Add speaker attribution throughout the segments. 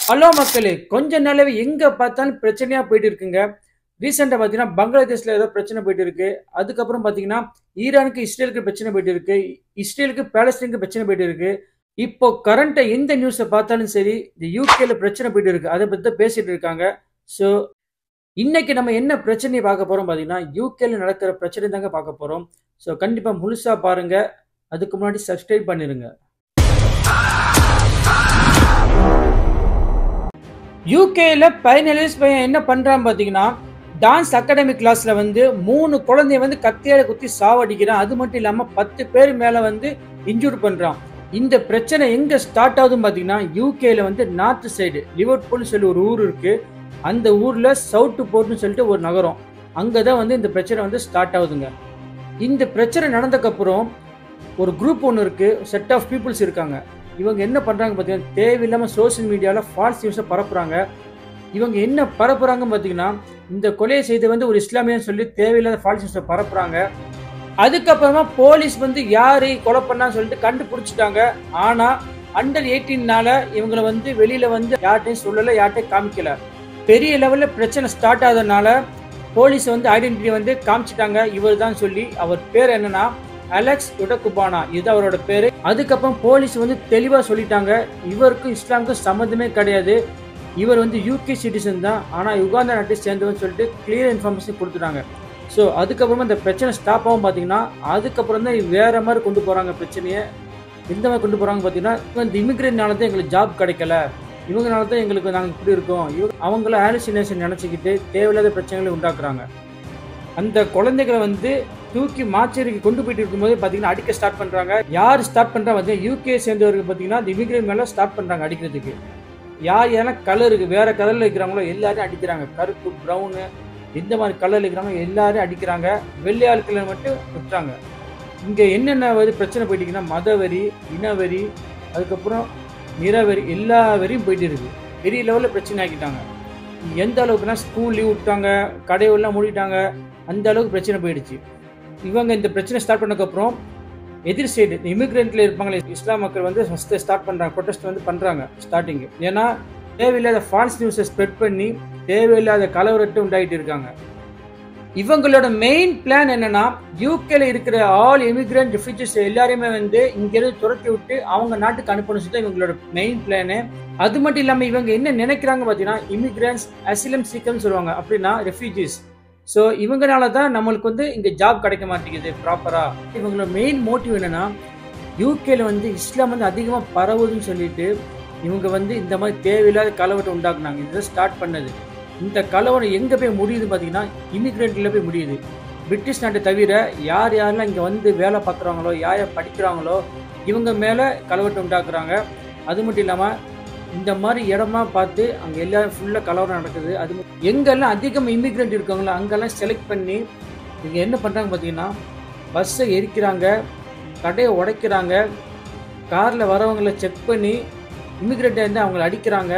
Speaker 1: Hello மக்களே! கொஞ்ச நாளாவே எங்க பார்த்தாலும் பிரச்சனையா போயிட்டு இருக்குங்க. ரீசென்ட்டா பார்த்தீங்கன்னா, பங்களாதேஷ்ல ஏதோ பிரச்சனை போயிட்டு இருக்கு. அதுக்கப்புறம் பார்த்தீங்கன்னா, ஈரானுக்கு இஸ்ரேலுக்கு பிரச்சனை போயிட்டு இருக்கு. இஸ்ரேலுக்கு பாலஸ்தீனுக்கு பிரச்சனை போயிட்டு இருக்கு. இப்போ கரண்ட்டா எந்த நியூஸ பார்த்தாலும் சரி, இந்த யுகேல பிரச்சனை போயிட்டு இருக்கு. அத பத்தி தான் பேசிட்டு இருக்காங்க. ஸோ, இன்னைக்கு நம்ம என்ன பிரச்சனைய பார்க்க போறோம் பார்த்தீங்கன்னா, யுகேல நடக்கிற பிரச்சனை தாங்க பார்க்க போறோம். ஸோ, கண்டிப்பா முழுசா பாருங்க. அதுக்கு முன்னாடி சப்ஸ்கிரைப் பண்ணிருங்க. யூகேல 17 வயசு பையன் என்ன பண்றான் பாத்தீங்கன்னா, டான்ஸ் அகாடமி கிளாஸ்ல வந்து 3 குழந்தைய வந்து கத்தியால குத்தி சாவடிக்கிறான். அது மட்டும் இல்லாம 10 பேர் மேல வந்து இன்ஜூர் பண்றான். இந்த பிரச்சனை எங்க ஸ்டார்ட் ஆகுதுன்னு பாத்தீங்கன்னா, யூகேல வந்து நார்த் சைடு லிவர்பூல்னு சொல்லி ஒரு ஊர் இருக்கு. அந்த ஊர்ல சவுத் போர்ட்னு சொல்லிட்டு ஒரு நகரம். அங்கதான் வந்து இந்த பிரச்சனை வந்து ஸ்டார்ட் ஆகுதுங்க. இந்த பிரச்சனை நடந்ததுக்கு அப்புறம் ஒரு குரூப் ஒன்று இருக்கு. செட் ஆஃப் பீப்புள்ஸ் இருக்காங்க. இவங்க என்ன பண்றாங்க பார்த்தீங்கன்னா, தேவையில்லாம சோசியல் மீடியால ஃபால்ஸ் நியூஸை பரப்புறாங்க. இவங்க என்ன பரப்புறாங்கன்னு பார்த்தீங்கன்னா, இந்த கொலையை செய்து வந்து ஒரு இஸ்லாமியன்னு சொல்லி தேவையில்லாத ஃபால்ஸ் நியூஸை பரப்புறாங்க. அதுக்கப்புறமா போலீஸ் வந்து யாரு கொலை பண்ணான்னு சொல்லிட்டு கண்டுபிடிச்சிட்டாங்க. ஆனா அண்டர் 18னால இவங்களை வந்து வெளியில வந்து யார்ட்டையும் சொல்லல, யார்ட்டையும் காமிக்கல. பெரிய லெவல்ல பிரச்சனை ஸ்டார்ட் ஆகுதுனால போலீஸ் வந்து ஐடென்டிட்டி வந்து காமிச்சிட்டாங்க. இவர் தான் சொல்லி. அவர் பேர் என்னன்னா அலெக்ஸ் யுடகுபானா, இது அவரோட பேரு. அதுக்கப்புறம் போலீஸ் வந்து தெளிவா சொல்லிட்டாங்க, இவருக்கும் இஸ்லாமுக்கும் சம்மந்தமே கிடையாது. இவர் வந்து யூகே சிட்டிசன் தான், ஆனா யுகாந்தா நாட்டை சேர்ந்தவன்னு சொல்லிட்டு கிளியர் இன்ஃபர்மேஷன் கொடுத்துட்டாங்க. ஸோ அதுக்கப்புறமா இந்த பிரச்சனை ஸ்டாப் ஆகும் பார்த்தீங்கன்னா, அதுக்கப்புறம் தான் வேற மாதிரி கொண்டு போறாங்க பிரச்சனையை. எந்த மாதிரி கொண்டு போறாங்க பார்த்தீங்கன்னா, இந்த இமிகிரேட்னால தான் எங்களுக்கு ஜாப் கிடைக்கல, இவங்கனால தான் எங்களுக்கு நாங்கள் இப்படி இருக்கோம், அவங்கள ஹாலுசினேஷன் நினைச்சுக்கிட்டு தேவையில்லாத பிரச்சனைகளை உண்டாக்குறாங்க. அந்த குழந்தைகளை வந்து தூக்கி மாச்சேரிக்கு கொண்டு போயிட்டு இருக்கும்போது பார்த்தீங்கன்னா அடிக்க ஸ்டார்ட் பண்ணுறாங்க. யார் ஸ்டார்ட் பண்ணுறா பார்த்தீங்கன்னா, யூகே சேர்ந்தவர்கள் பார்த்தீங்கன்னா இந்த இமிகிரேட் மேலே ஸ்டார்ட் பண்ணுறாங்க அடிக்கிறதுக்கு. யார் யாரெல்லாம் கலருக்கு வேறு கலரில் இருக்கிறாங்களோ எல்லாரையும் அடிக்கிறாங்க. கருப்பு, ப்ரௌனு, எந்த மாதிரி கலரில் இருக்கிறாங்களோ எல்லாரையும் அடிக்கிறாங்க. வெள்ளை ஆட்களை மட்டும் விட்டுறாங்க. இங்கே என்னென்ன பிரச்சனை போயிட்டீங்கன்னா, மதவெறி, இனவெறி, அதுக்கப்புறம் நிறவெறி, எல்லா வெறியும் போயிட்டு இருக்குது. பெரிய லெவலில் பிரச்சனை ஆக்கிட்டாங்க. எந்த அளவுக்குன்னா ஸ்கூல் லீவ் விட்டாங்க, கடையெல்லாம் மூடிட்டாங்க, அந்த அளவுக்கு பிரச்சனை போயிடுச்சு. இவங்க இந்த பிரச்சனை ஸ்டார்ட் பண்ணதுக்கப்புறம் எதிர் சைடு இமிகிரண்ட்ல இருப்பாங்களே இஸ்லாம் மக்கள் வந்து ஃபர்ஸ்ட் ஸ்டார்ட் பண்றாங்க, ப்ரொடெஸ்ட் வந்து பண்றாங்க ஸ்டார்டிங். ஏன்னா தேவையில்லாத ஃபால்ஸ் நியூஸை ஸ்ப்ரெட் பண்ணி தேவையில்லாத கலவரத்தை உண்டாகிட்டு இருக்காங்க. இவங்களோட மெயின் பிளான் என்னன்னா, யூகேல இருக்கிற ஆல் இமிகிரண்ட் ரெஃப்யூஜிஸ் எல்லாரையுமே வந்து இங்கிருந்து துரத்தி விட்டு அவங்க நாட்டுக்கு அனுப்பணும் சொல்லி இவங்களோட மெயின் பிளானு. அது மட்டும் இல்லாமல் இவங்க என்ன நினைக்கிறாங்க பார்த்தீங்கன்னா, இமிகிரண்ட்ஸ் அசிலம் சீக்கர்னு சொல்லுவாங்க, அப்படின்னா ரெஃப்யூஜிஸ். ஸோ இவங்கனால தான் நம்மளுக்கு வந்து இங்கே ஜாப் கிடைக்க மாட்டேங்குது ப்ராப்பராக. இவங்களோட மெயின் மோட்டிவ் என்னன்னா, யூகேல வந்து இஸ்லாம் வந்து அதிகமாக பரவுதுன்னு சொல்லிட்டு இவங்க வந்து இந்த மாதிரி தேவையில்லாத கலவரத்தை உண்டாக்குனாங்க. இதுதான் ஸ்டார்ட் பண்ணது. இந்த கலவரம் எங்கே போய் முடியுது பார்த்தீங்கன்னா, இமிகிரண்ட்டில் போய் முடியுது. பிரிட்டிஷ் நாட்டை தவிர யார் யாரெல்லாம் இங்கே வந்து வேலை பார்க்குறாங்களோ, யார் யார் படிக்கிறாங்களோ இவங்க மேலே கலவரத்தை உண்டாக்குறாங்க. அது மட்டும் இல்லாமல் இந்த மாதிரி இடமா பார்த்து அங்கே எல்லாம் ஃபுல்லாக கலவரம் நடக்குது. அது எங்கெல்லாம் அதிகம் இமிகிரண்ட் இருக்காங்களோ அங்கெல்லாம் செலக்ட் பண்ணி இவங்க என்ன பண்ணுறாங்க பார்த்தீங்கன்னா, பஸ்ஸை எரிக்கிறாங்க, கடையை உடைக்கிறாங்க, காரில் வரவங்களை செக் பண்ணி இமிகிரண்ட்டை வந்து அவங்களை அடிக்கிறாங்க.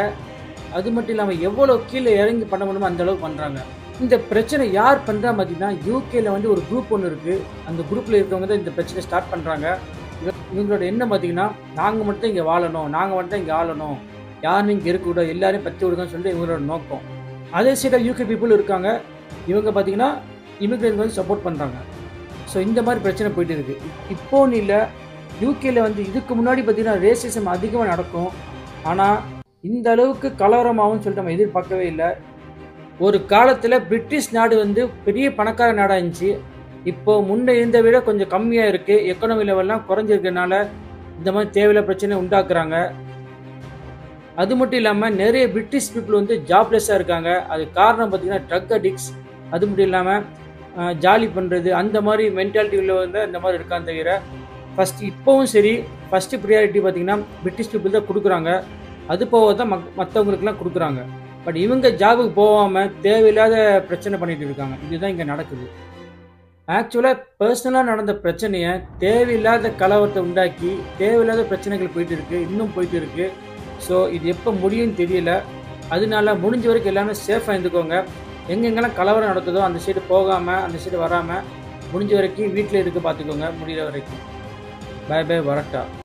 Speaker 1: அது மட்டும் இல்லாமல் எவ்வளோ கீழே இறங்கி பண்ண முடியுமோ அந்த அளவுக்கு பண்ணுறாங்க. இந்த பிரச்சனை யார் பண்ணுறா பார்த்தீங்கன்னா, யூகேல வந்து ஒரு குரூப் ஒன்று இருக்குது. அந்த குரூப்பில் இருக்கவங்க தான் இந்த பிரச்சனை ஸ்டார்ட் பண்ணுறாங்க. இவங்களோட என்ன பார்த்தீங்கன்னா, நாங்கள் மட்டும் இங்கே வாழணும், நாங்கள் மட்டும் இங்கே ஆளணும், யாரும் இங்கே இருக்கக்கூடாது, எல்லாரையும் பற்றி விடுங்கன்னு சொல்லிட்டு இவங்களோட நோக்கம். அதே சைடாக யூகே பீப்புள் இருக்காங்க. இவங்க பார்த்தீங்கன்னா இமிகிரேட் வந்து சப்போர்ட் பண்ணுறாங்க. ஸோ இந்த மாதிரி பிரச்சனை போயிட்டு இருக்குது. இப்போன்னு இல்லை, யூகேல வந்து இதுக்கு முன்னாடி பார்த்தீங்கன்னா ரேசிசம் அதிகமாக நடக்கும். ஆனால் இந்த அளவுக்கு கலவரமாகும்னு சொல்லிட்டு நம்ம எதிர்பார்க்கவே இல்லை. ஒரு காலத்தில் பிரிட்டிஷ் நாடு வந்து பெரிய பணக்கார நாடாக இருந்துச்சு. இப்போ முன்னே இருந்த விட கொஞ்சம் கம்மியாக இருக்குது. எக்கனாமி லெவல்லாம் குறைஞ்சிருக்கனால இந்த மாதிரி தேவையில்லாத பிரச்சனை உண்டாக்குறாங்க. அது மட்டும் இல்லாமல் நிறைய பிரிட்டிஷ் பீப்புள் வந்து ஜாப்லெஸ்ஸாக இருக்காங்க. அது காரணம் பார்த்தீங்கன்னா ட்ரக் அடிக்ட்ஸ், அது மட்டும் இல்லாமல் ஜாலி பண்ணுறது, அந்த மாதிரி மென்டாலிட்டியில் வந்து அந்த மாதிரி இருக்கான்னு தவிர ஃபஸ்ட்டு இப்போவும் சரி, ஃபஸ்ட்டு ப்ரியாரிட்டி பார்த்தீங்கன்னா பிரிட்டிஷ் பீப்புள் தான் கொடுக்குறாங்க. அது போக தான் மற்றவங்களுக்குலாம் கொடுக்குறாங்க. பட் இவங்க ஜாபுக்கு போகாமல் தேவையில்லாத பிரச்சனை பண்ணிட்டு இருக்காங்க. இதுதான் இங்கே நடக்குது. ஆக்சுவலாக பர்சனலாக நடந்த பிரச்சனையை தேவையில்லாத கலவரத்தை உண்டாக்கி தேவையில்லாத பிரச்சனைகள் போயிட்டு இருக்கு, இன்னும் போயிட்டு இருக்கு. ஸோ இது எப்போ முடியும்னு தெரியல. அதனால முடிஞ்ச வரைக்கும் எல்லாமே சேஃபாக இருந்துக்கோங்க. எங்கெங்கெல்லாம் கலவரம் நடக்குதோ அந்த சைடு போகாமல், அந்த சைடு வராமல் முடிஞ்ச வரைக்கும் வீட்டில் இருக்க பார்த்துக்கோங்க முடிகிற வரைக்கும். பை பை, வரட்டா.